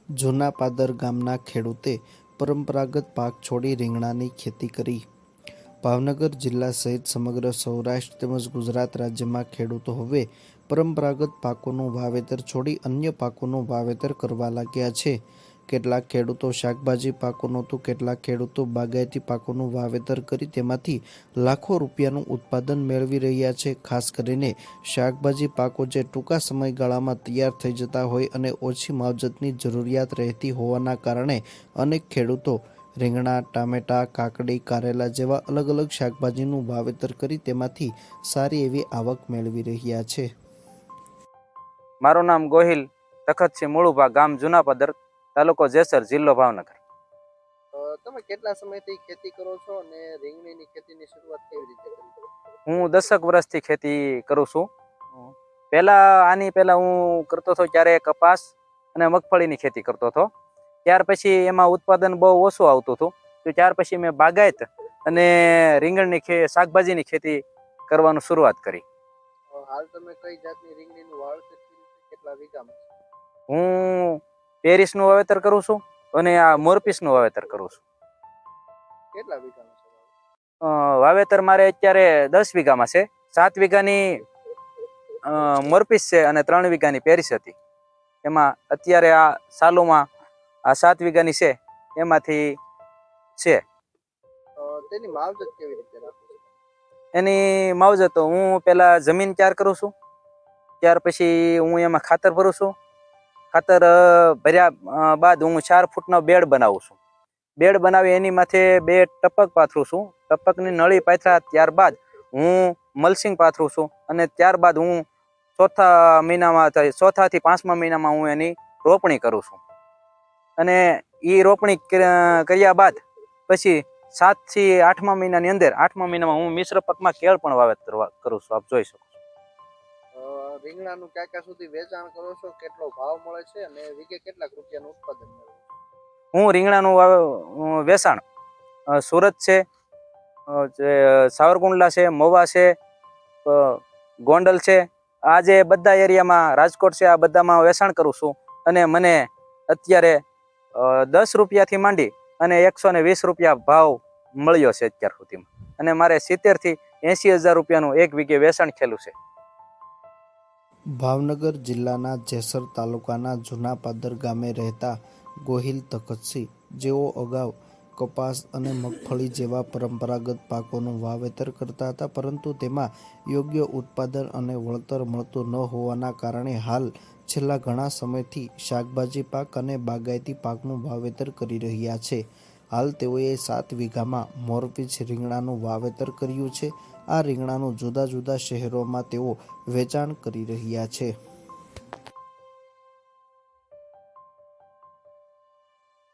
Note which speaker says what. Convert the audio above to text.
Speaker 1: જૂના પાદર ગામના ખેડૂતે પરંપરાગત પાક છોડી રીંગણાની ખેતી કરી। ભાવનગર જિલ્લા સહિત સમગ્ર સૌરાષ્ટ્ર તેમજ ગુજરાત રાજ્યમાં ખેડૂતો હવે પરંપરાગત પાકોનું વાવેતર છોડી અન્ય પાકોનું વાવેતર કરવા લાગ્યા છે। કેટલાક ખેડૂતો શાકભાજી પાકોનું તો કેટલાક ખેડૂતો બાગાયતી પાકોનું વાવેતર કરી તેમાંથી લાખો રૂપિયાનું ઉત્પાદન મેળવી રહ્યા છે। ખાસ કરીને શાકભાજી પાકો જે ટૂંકા સમયગાળામાં તૈયાર થઈ જતા હોય અને ઓછી માવજતની જરૂરિયાત રહેતી હોવાના કારણે અનેક ખેડૂતો રીંગણા, ટામેટા, કાકડી, કારેલા જેવા અલગ અલગ શાકભાજીનું વાવેતર કરી તેમાંથી સારી એવી આવક મેળવી રહ્યા છે।
Speaker 2: મારું નામ ગોહિલ તખતસિંહ મુળુભા, ગામ જૂનાપદર, તાલુકો જેસર, જિલ્લો ભાવનગર।
Speaker 1: તમે કેટલા સમયથી ખેતી કરો છો અને રીંગણીની ખેતીની શરૂઆત કેવી રીતે કરી?
Speaker 2: હું 10 વર્ષથી ખેતી કરું છું। આની પહેલા હું કરતો હતો ત્યારે કપાસ અને મગફળીની ખેતી કરતો હતો। ત્યાર પછી એમાં ઉત્પાદન બહુ ઓછું આવતું હતું, તો ત્યાર પછી મેં બાગાયત અને રીંગણની શાકભાજીની ખેતી કરવાનું શરૂઆત કરી।
Speaker 1: હાલ તમે કઈ જાતની રીંગણીનું વાવેતર કર્યું છે? કેટલા વીઘામાં?
Speaker 2: હું પેરિસનું વાવેતર કરું છું અને આ મોરપીસનું વાવેતર કરું છું।
Speaker 1: કેટલા વીઘામાં છે?
Speaker 2: વાવેતર મારે અત્યારે 10 વીઘામાં છે। 7 વીઘાની મોરપીસ છે અને 3 વીઘાની પેરિસ હતી। એમાં અત્યારે આ સાલુમાં આ 7 વીઘાની છે એમાંથી છે।
Speaker 1: તેની માવજત કેવી રીતે રાખો છો?
Speaker 2: એની માવજત હું પહેલા જમીન તૈયાર કરું છું, ત્યાર પછી હું એમાં ખાતર ભરું છું। ખાતર ભર્યા બાદ હું 4 ફૂટનો બેડ બનાવું છું। બેડ બનાવી એની માથે 2 ટપક પાથરું છું। ટપકની નળી પાથર્યા ત્યારબાદ હું મલ્સિંગ પાથરું છું અને ત્યારબાદ હું ચોથાથી 5મા મહિનામાં હું એની રોપણી કરું છું। અને એ રોપણી કર્યા બાદ પછી 7 થી 8મા મહિનાની અંદર 8મા મહિનામાં હું મિશ્ર પાકમાં કેળ પણ વાવેતર કરું છું। આપ જોઈ શકો છો।
Speaker 1: રીંગણાનું ક્યાં સુધી વેચાણ કરો છો? કેટલો ભાવ મળે છે અને વીઘે કેટલાક રૂપિયાનું ઉત્પાદન મળે?
Speaker 2: હું રીંગણાનું વેચાણ સુરત છે, સાવરકુંડલા છે, મહુવા છે, ગોંડલ છે, આ જે બધા એરિયામાં, રાજકોટ છે, આ બધામાં વેચાણ કરું છું। અને મને અત્યારે 10 રૂપિયાથી માંડી અને 120 રૂપિયા ભાવ મળ્યો છે અત્યાર સુધીમાં। અને મારે 70 થી 80 હજાર રૂપિયાનું એક વીઘે વેચાણ થયેલું છે।
Speaker 1: ભાવનગર જિલ્લાના જેસર તાલુકાના જૂના પાદર ગામે રહેતા ગોહિલ તખતસિંહ, જેઓ અગાઉ કપાસ અને મગફળી જેવા પરંપરાગત પાકોનું વાવેતર કરતા હતા, પરંતુ તેમાં યોગ્ય ઉત્પાદન અને વળતર મળતું ન હોવાના કારણે હાલ છેલ્લા ઘણા સમયથી શાકભાજી પાક અને બાગાયતી પાકનું વાવેતર કરી રહ્યા છે। હાલ તેઓએ 7 વીઘામાં મોરપીસ રીંગણાનું વાવેતર કર્યું છે। આ રીંગણાનું જુદા જુદા શહેરોમાં તેઓ વેચાણ કરી રહ્યા છે।